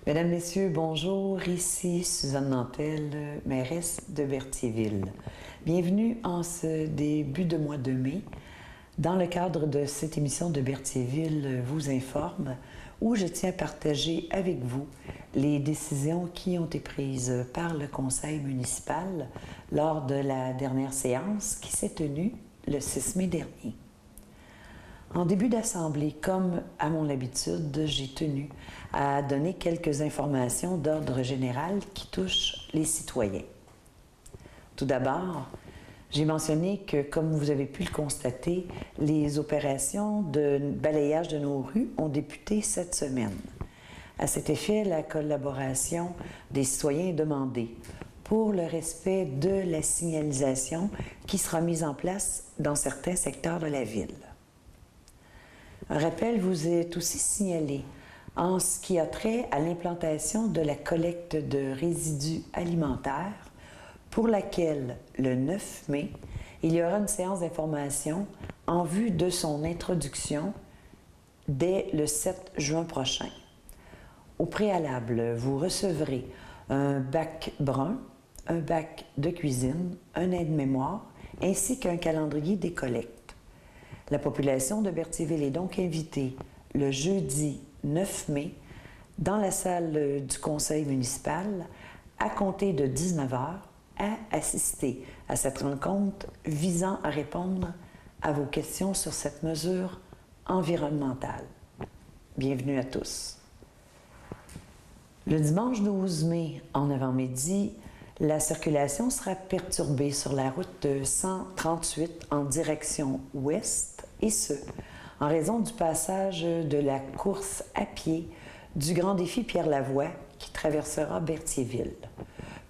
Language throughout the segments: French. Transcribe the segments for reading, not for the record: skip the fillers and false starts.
Mesdames, Messieurs, bonjour. Ici Suzanne Nantel, mairesse de Berthierville. Bienvenue en ce début de mois de mai, dans le cadre de cette émission de Berthierville vous informe, où je tiens à partager avec vous les décisions qui ont été prises par le conseil municipal lors de la dernière séance qui s'est tenue le 6 mai dernier. En début d'assemblée, comme à mon habitude, j'ai tenu à donner quelques informations d'ordre général qui touchent les citoyens. Tout d'abord, j'ai mentionné que, comme vous avez pu le constater, les opérations de balayage de nos rues ont débuté cette semaine. À cet effet, la collaboration des citoyens est demandée pour le respect de la signalisation qui sera mise en place dans certains secteurs de la ville. Un rappel vous est aussi signalé en ce qui a trait à l'implantation de la collecte de résidus alimentaires pour laquelle, le 9 mai, il y aura une séance d'information en vue de son introduction dès le 7 juin prochain. Au préalable, vous recevrez un bac brun, un bac de cuisine, un aide-mémoire ainsi qu'un calendrier des collectes. La population de Berthierville est donc invitée le jeudi 9 mai dans la salle du conseil municipal à compter de 19h à assister à cette rencontre visant à répondre à vos questions sur cette mesure environnementale. Bienvenue à tous. Le dimanche 12 mai, en avant-midi, la circulation sera perturbée sur la route 138 en direction ouest, et ce, en raison du passage de la course à pied du Grand Défi Pierre-Lavoie qui traversera Berthierville.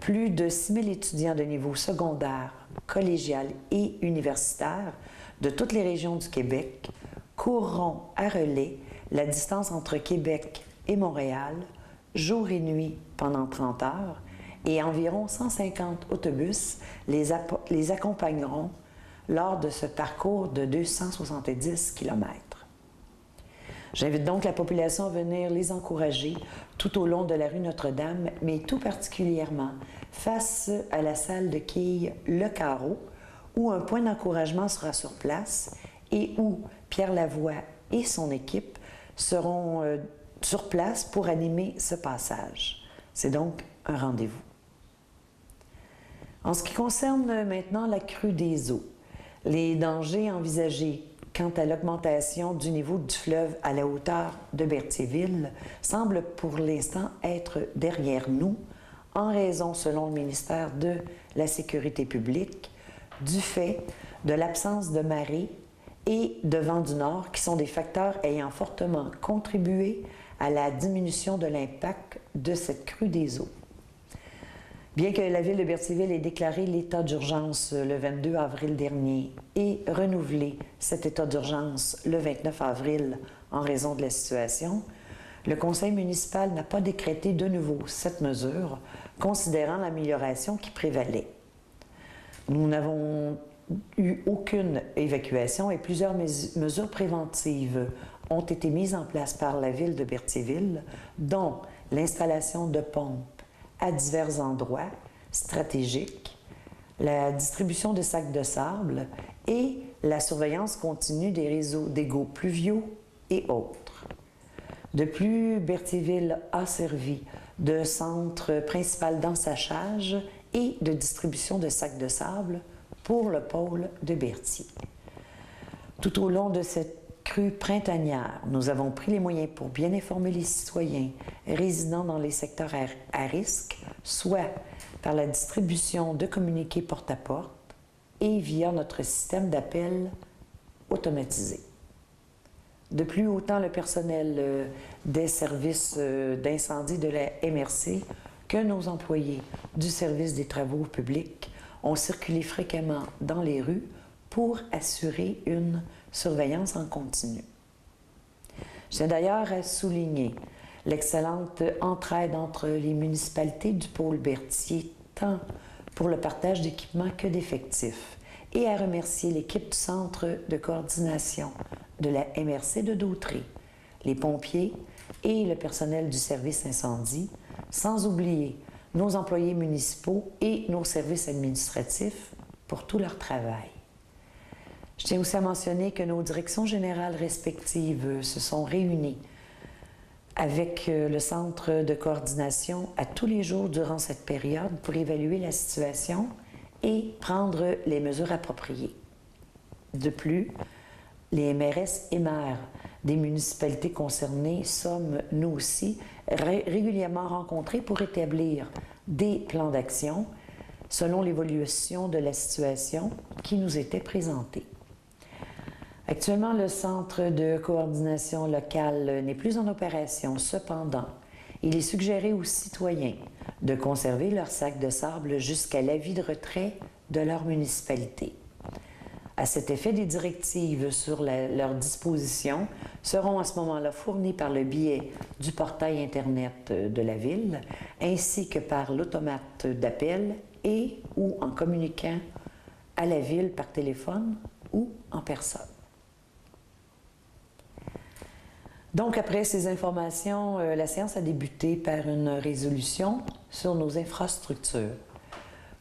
Plus de 6 000 étudiants de niveau secondaire, collégial et universitaire de toutes les régions du Québec courront à relais la distance entre Québec et Montréal, jour et nuit pendant 30 heures, et environ 150 autobus les accompagneront lors de ce parcours de 270 km. J'invite donc la population à venir les encourager tout au long de la rue Notre-Dame, mais tout particulièrement face à la salle de quilles Le Carreau, où un point d'encouragement sera sur place et où Pierre Lavoie et son équipe seront sur place pour animer ce passage. C'est donc un rendez-vous. En ce qui concerne maintenant la crue des eaux, les dangers envisagés quant à l'augmentation du niveau du fleuve à la hauteur de Berthierville semblent pour l'instant être derrière nous, en raison, selon le ministère de la Sécurité publique, du fait de l'absence de marée et de vent du nord, qui sont des facteurs ayant fortement contribué à la diminution de l'impact de cette crue des eaux. Bien que la ville de Berthierville ait déclaré l'état d'urgence le 22 avril dernier et renouvelé cet état d'urgence le 29 avril en raison de la situation, le conseil municipal n'a pas décrété de nouveau cette mesure, considérant l'amélioration qui prévalait. Nous n'avons eu aucune évacuation et plusieurs mesures préventives ont été mises en place par la ville de Berthierville, dont l'installation de pompes à divers endroits stratégiques, la distribution de sacs de sable et la surveillance continue des réseaux d'égouts pluviaux et autres. De plus, Berthierville a servi de centre principal d'ensachage et de distribution de sacs de sable pour le pôle de Berthier. Tout au long de cette crue printanière, nous avons pris les moyens pour bien informer les citoyens résidant dans les secteurs à risque, soit par la distribution de communiqués porte-à-porte et via notre système d'appel automatisé. De plus, autant le personnel des services d'incendie de la MRC que nos employés du service des travaux publics ont circulé fréquemment dans les rues pour assurer une surveillance en continu. Je tiens d'ailleurs à souligner l'excellente entraide entre les municipalités du pôle Berthier, tant pour le partage d'équipements que d'effectifs, et à remercier l'équipe du Centre de coordination de la MRC de Dautrey, les pompiers et le personnel du service incendie, sans oublier nos employés municipaux et nos services administratifs pour tout leur travail. Je tiens aussi à mentionner que nos directions générales respectives se sont réunies avec le centre de coordination à tous les jours durant cette période pour évaluer la situation et prendre les mesures appropriées. De plus, les MRS et maires des municipalités concernées sommes, nous aussi, régulièrement rencontrés pour établir des plans d'action selon l'évolution de la situation qui nous était présentée. Actuellement, le centre de coordination locale n'est plus en opération. Cependant, il est suggéré aux citoyens de conserver leur sac de sable jusqu'à l'avis de retrait de leur municipalité. À cet effet, des directives sur leur disposition seront à ce moment-là fournies par le biais du portail Internet de la Ville, ainsi que par l'automate d'appel et ou en communiquant à la Ville par téléphone ou en personne. Donc, après ces informations, la séance a débuté par une résolution sur nos infrastructures.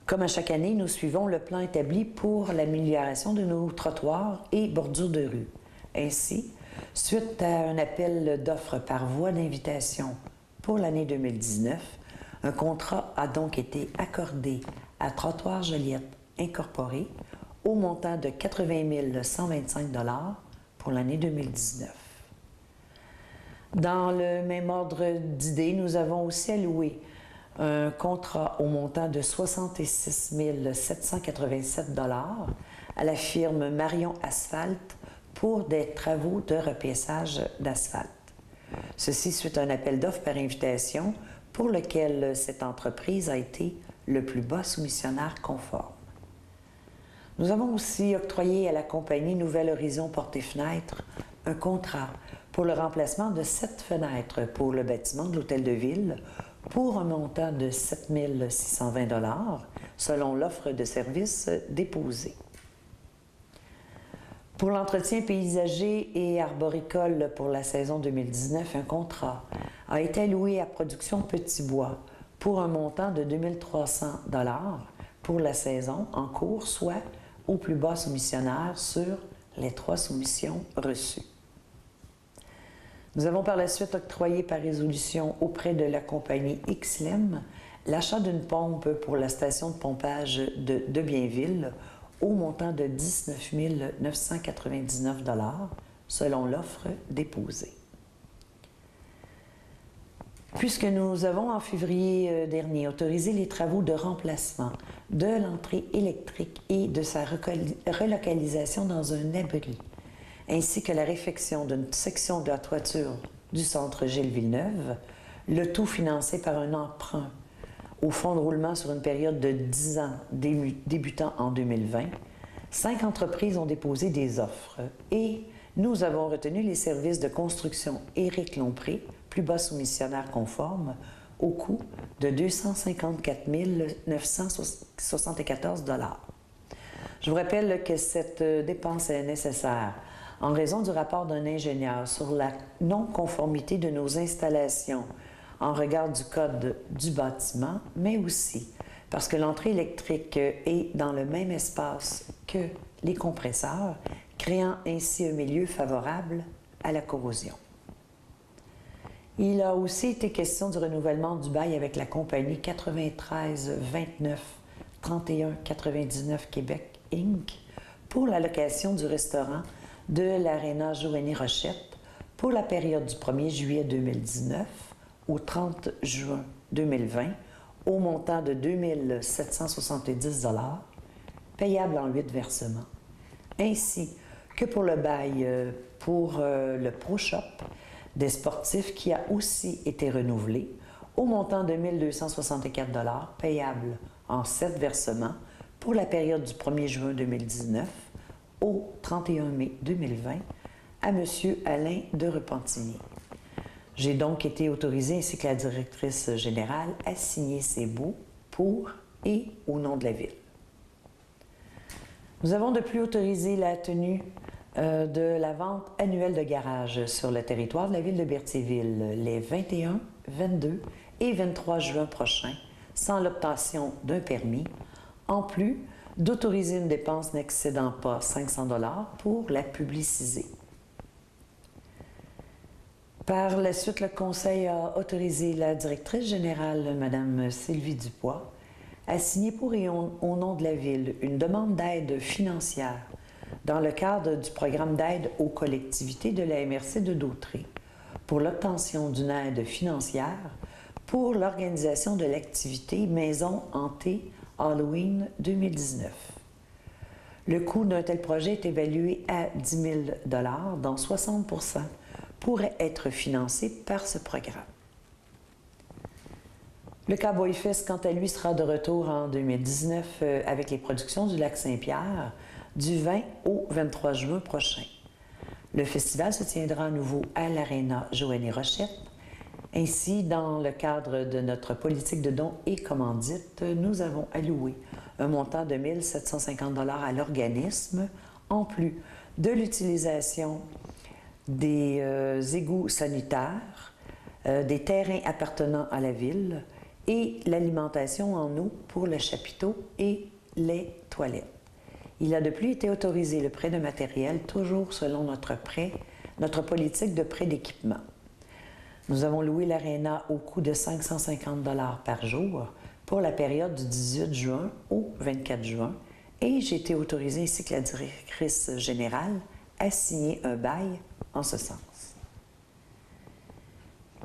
Comme à chaque année, nous suivons le plan établi pour l'amélioration de nos trottoirs et bordures de rue. Ainsi, suite à un appel d'offres par voie d'invitation pour l'année 2019, un contrat a donc été accordé à Trottoirs Joliette Incorporé au montant de 80 125 $ pour l'année 2019. Dans le même ordre d'idées, nous avons aussi alloué un contrat au montant de 66 787 $ à la firme Marion Asphalte pour des travaux de repaissage d'asphalte. Ceci suite à un appel d'offres par invitation pour lequel cette entreprise a été le plus bas soumissionnaire conforme. Nous avons aussi octroyé à la compagnie Nouvel Horizon Portes et Fenêtres un contrat pour le remplacement de 7 fenêtres pour le bâtiment de l'Hôtel de Ville pour un montant de 7 620 $ selon l'offre de service déposée. Pour l'entretien paysager et arboricole pour la saison 2019, un contrat a été alloué à Production Petit Bois pour un montant de 2 300 $ pour la saison en cours, soit au plus bas soumissionnaire sur les 3 soumissions reçues. Nous avons par la suite octroyé par résolution auprès de la compagnie XLEM l'achat d'une pompe pour la station de pompage de Bienville au montant de 19 999 $ selon l'offre déposée. Puisque nous avons en février dernier autorisé les travaux de remplacement de l'entrée électrique et de sa relocalisation dans un abri, ainsi que la réfection d'une section de la toiture du centre Gilles Villeneuve, le tout financé par un emprunt au fonds de roulement sur une période de 10 ans débutant en 2020, 5 entreprises ont déposé des offres et nous avons retenu les services de construction Éric Lompré, plus bas soumissionnaire conforme, au coût de 254 974 $. Je vous rappelle que cette dépense est nécessaire en raison du rapport d'un ingénieur sur la non-conformité de nos installations en regard du code du bâtiment, mais aussi parce que l'entrée électrique est dans le même espace que les compresseurs, créant ainsi un milieu favorable à la corrosion. Il a aussi été question du renouvellement du bail avec la compagnie 93 29 31 99 Québec Inc. pour la location du restaurant de l'Aréna Joanie Rochette pour la période du 1er juillet 2019 au 30 juin 2020 au montant de 2 770 $, payable en 8 versements, ainsi que pour le bail pour le Pro Shop des sportifs qui a aussi été renouvelé au montant de 1 264 $, payable en 7 versements pour la période du 1er juin 2019 au 31 mai 2020 à M. Alain de Repentigny. J'ai donc été autorisée, ainsi que la directrice générale, à signer ces baux pour et au nom de la Ville. Nous avons de plus autorisé la tenue de la vente annuelle de garage sur le territoire de la ville de Berthierville les 21, 22 et 23 juin prochains, sans l'obtention d'un permis, en plus d'autoriser une dépense n'excédant pas 500 $ pour la publiciser. Par la suite, le Conseil a autorisé la directrice générale, Mme Sylvie Dubois, à signer pour et au nom de la Ville une demande d'aide financière dans le cadre du programme d'aide aux collectivités de la MRC de Dautré pour l'obtention d'une aide financière pour l'organisation de l'activité Maison hantée Halloween 2019. Le coût d'un tel projet est évalué à 10 000 $, dont 60 % pourrait être financé par ce programme. Le Cowboy Fest, quant à lui, sera de retour en 2019 avec les productions du Lac-Saint-Pierre du 20 au 23 juin prochain. Le festival se tiendra à nouveau à l'Aréna Joanie Rochette. Ainsi, dans le cadre de notre politique de dons et commandites, nous avons alloué un montant de 1 750 $ à l'organisme, en plus de l'utilisation des égouts sanitaires, des terrains appartenant à la ville, et l'alimentation en eau pour le chapiteau et les toilettes. Il a de plus été autorisé le prêt de matériel, toujours selon notre politique de prêt d'équipement. Nous avons loué l'aréna au coût de 550 $ par jour pour la période du 18 juin au 24 juin et j'ai été autorisée ainsi que la directrice générale à signer un bail en ce sens.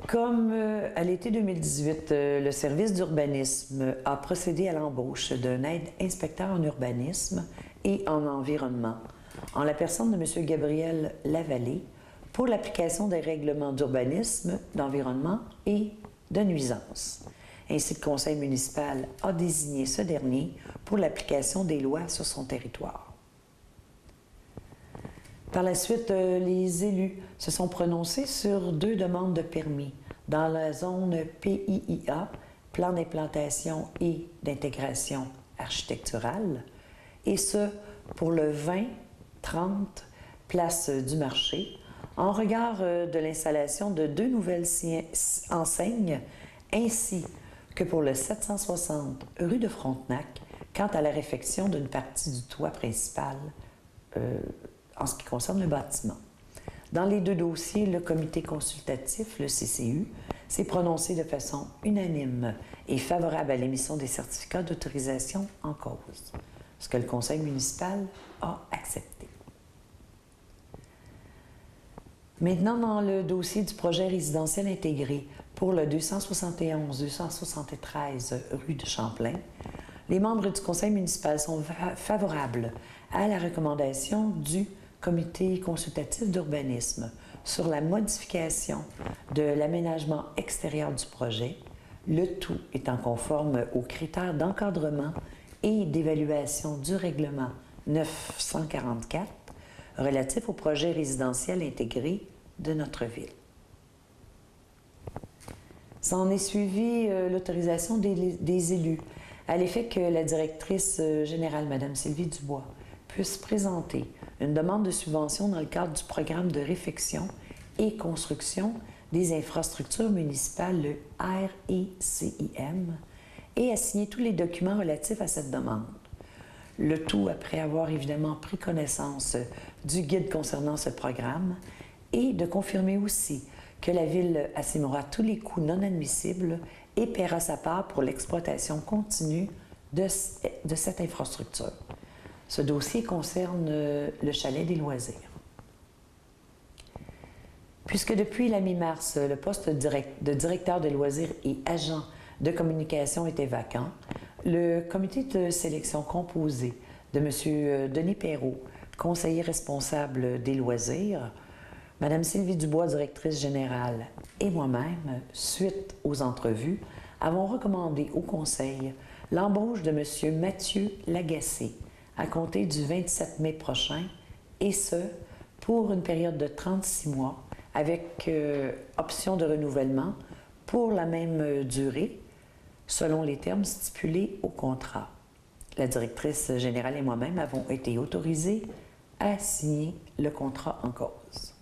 Comme à l'été 2018, le service d'urbanisme a procédé à l'embauche d'un aide-inspecteur en urbanisme et en environnement, en la personne de M. Gabriel Lavallée, pour l'application des règlements d'urbanisme, d'environnement et de nuisance. Ainsi, le conseil municipal a désigné ce dernier pour l'application des lois sur son territoire. Par la suite, les élus se sont prononcés sur 2 demandes de permis dans la zone PIIA, plan d'implantation et d'intégration architecturale, et ce pour le 20-30 place du marché, en regard de l'installation de 2 nouvelles enseignes, ainsi que pour le 760 rue de Frontenac, quant à la réfection d'une partie du toit principal en ce qui concerne le bâtiment. Dans les 2 dossiers, le comité consultatif, le CCU, s'est prononcé de façon unanime et favorable à l'émission des certificats d'autorisation en cause, ce que le conseil municipal a accepté. Maintenant, dans le dossier du projet résidentiel intégré pour le 271-273 rue de Champlain, les membres du conseil municipal sont favorables à la recommandation du comité consultatif d'urbanisme sur la modification de l'aménagement extérieur du projet, le tout étant conforme aux critères d'encadrement et d'évaluation du règlement 944 relatif au projet résidentiel intégré de notre ville. S'en est suivi l'autorisation des élus à l'effet que la directrice générale, Mme Sylvie Dubois, puisse présenter une demande de subvention dans le cadre du programme de réfection et construction des infrastructures municipales, le RECIM, et à signer tous les documents relatifs à cette demande. Le tout après avoir évidemment pris connaissance du guide concernant ce programme et de confirmer aussi que la Ville assumera tous les coûts non admissibles et paiera sa part pour l'exploitation continue de cette infrastructure. Ce dossier concerne le chalet des loisirs. Puisque depuis la mi-mars, le poste de directeur de loisirs et agent de communication était vacant, le comité de sélection composé de M. Denis Perrault, conseiller responsable des loisirs, Mme Sylvie Dubois, directrice générale, et moi-même, suite aux entrevues, avons recommandé au conseil l'embauche de M. Mathieu Lagacé à compter du 27 mai prochain, et ce, pour une période de 36 mois, avec option de renouvellement pour la même durée, selon les termes stipulés au contrat. La directrice générale et moi-même avons été autorisés à signer le contrat en cause.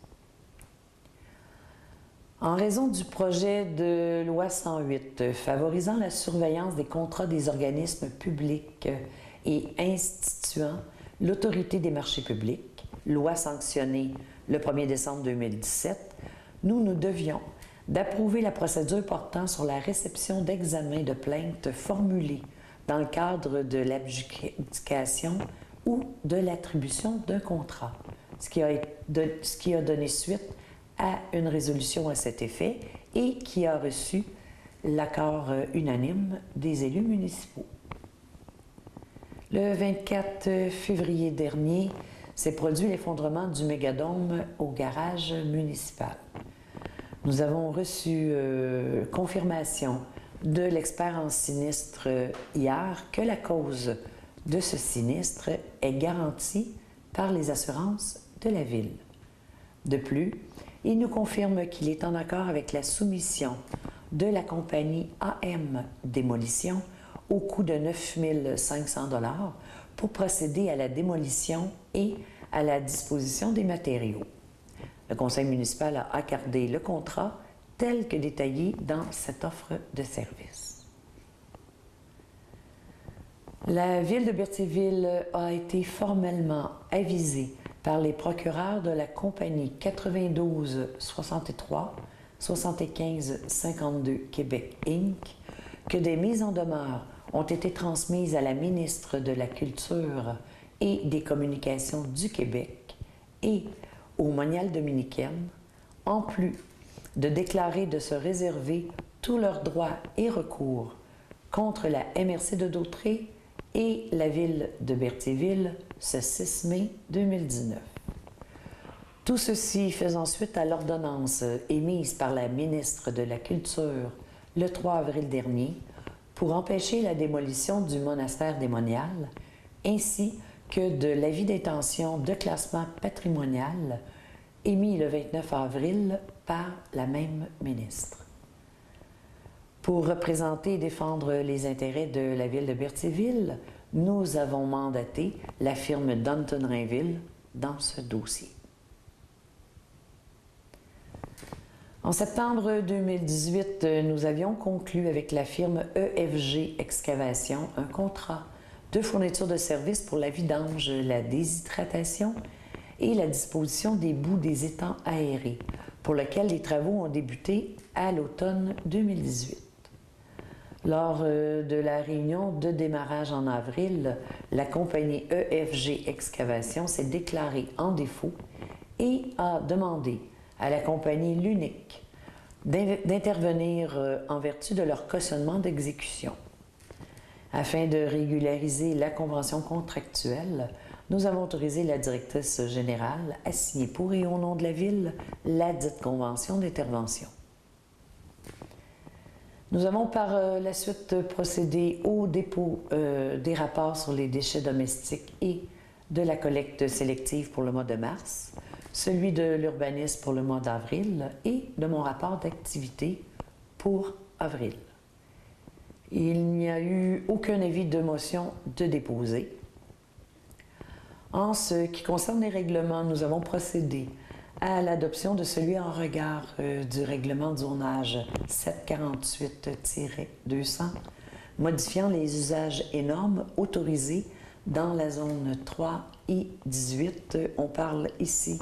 En raison du projet de loi 108 favorisant la surveillance des contrats des organismes publics et instituant l'autorité des marchés publics, loi sanctionnée le 1er décembre 2017, nous devions d'approuver la procédure portant sur la réception d'examens de plaintes formulées dans le cadre de l'adjudication ou de l'attribution d'un contrat, ce qui a donné suite à une résolution à cet effet et qui a reçu l'accord unanime des élus municipaux. Le 24 février dernier s'est produit l'effondrement du mégadôme au garage municipal. Nous avons reçu confirmation de l'expert en sinistre hier que la cause de ce sinistre est garantie par les assurances de la Ville. De plus, il nous confirme qu'il est en accord avec la soumission de la compagnie AM Démolition au coût de 9 500 $ pour procéder à la démolition et à la disposition des matériaux. Le conseil municipal a accordé le contrat tel que détaillé dans cette offre de service. La Ville de Berthierville a été formellement avisée par les procureurs de la compagnie 92 63 75 52 Québec Inc. que des mises en demeure ont été transmises à la ministre de la Culture et des Communications du Québec et au Monial dominicaine, en plus de déclarer de se réserver tous leurs droits et recours contre la MRC de Dautré et la Ville de Berthierville ce 6 mai 2019. Tout ceci faisant suite à l'ordonnance émise par la ministre de la Culture le 3 avril dernier pour empêcher la démolition du monastère des Moniales, ainsi que de l'avis d'intention de classement patrimonial émis le 29 avril par la même ministre. Pour représenter et défendre les intérêts de la Ville de Berthierville, nous avons mandaté la firme Dunton Rainville dans ce dossier. En septembre 2018, nous avions conclu avec la firme EFG Excavation un contrat de fourniture de services pour la vidange, la déshydratation et la disposition des boues des étangs aérés, pour lequel les travaux ont débuté à l'automne 2018. Lors de la réunion de démarrage en avril, la compagnie EFG Excavation s'est déclarée en défaut et a demandé à la compagnie L'Unique d'intervenir en vertu de leur cautionnement d'exécution. Afin de régulariser la convention contractuelle, nous avons autorisé la directrice générale à signer pour et au nom de la Ville la dite convention d'intervention. Nous avons par la suite procédé au dépôt des rapports sur les déchets domestiques et de la collecte sélective pour le mois de mars, celui de l'urbanisme pour le mois d'avril et de mon rapport d'activité pour avril. Il n'y a eu aucun avis de motion de déposer. En ce qui concerne les règlements, nous avons procédé à l'adoption de celui en regard du règlement de zonage 748-200, modifiant les usages et normes autorisés dans la zone 3 et 18. On parle ici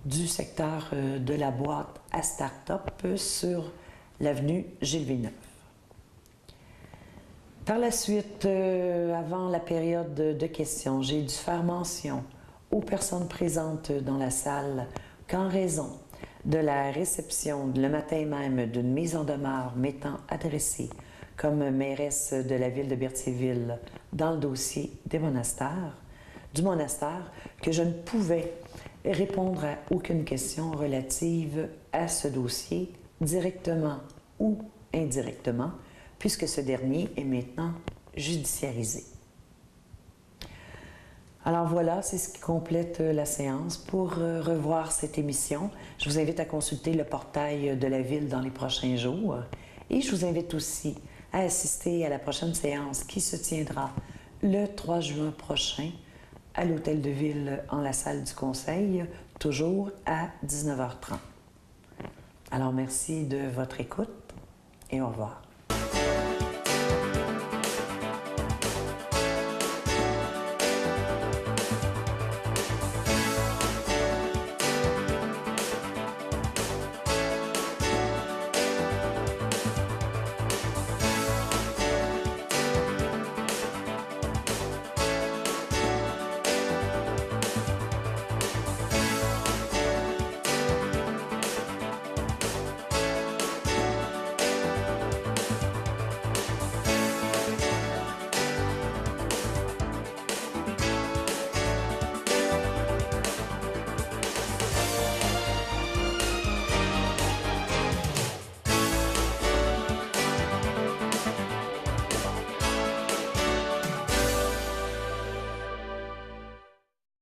du secteur de la boîte à start-up sur l'avenue Gilles Villeneuve. Par la suite, avant la période de questions, j'ai dû faire mention aux personnes présentes dans la salle qu'en raison de la réception le matin même d'une mise en demeure m'étant adressée comme mairesse de la Ville de Berthierville dans le dossier du monastère, que je ne pouvais répondre à aucune question relative à ce dossier, directement ou indirectement, puisque ce dernier est maintenant judiciarisé. Alors voilà, c'est ce qui complète la séance. Pour revoir cette émission, je vous invite à consulter le portail de la Ville dans les prochains jours et je vous invite aussi à assister à la prochaine séance qui se tiendra le 3 juin prochain à l'Hôtel de Ville en la salle du Conseil, toujours à 19h30. Alors, merci de votre écoute et au revoir.